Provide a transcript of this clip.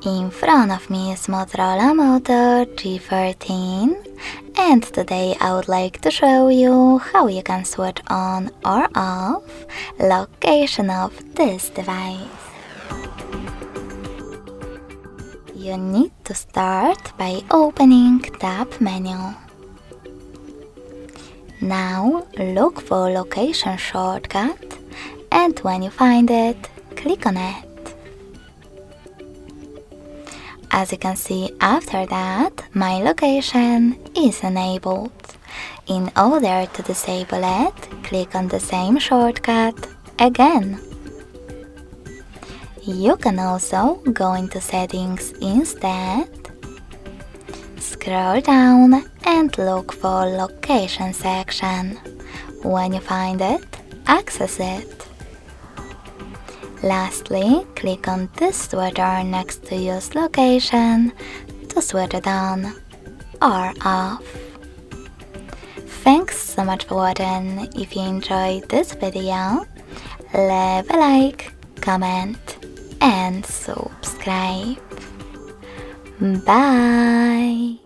In front of me is Motorola Moto G13, and today I would like to show you how you can switch on or off location of this device. You need to start by opening Tab menu. Now look for location shortcut, and when you find it, click on it. As you can see, after that, my location is enabled. In order to disable it, click on the same shortcut again. You can also go into settings instead, scroll down and look for location section. When you find it, access it. Lastly, click on this switcher next to use location to switch it on or off. Thanks so much for watching. If you enjoyed this video, leave a like, comment and subscribe. Bye!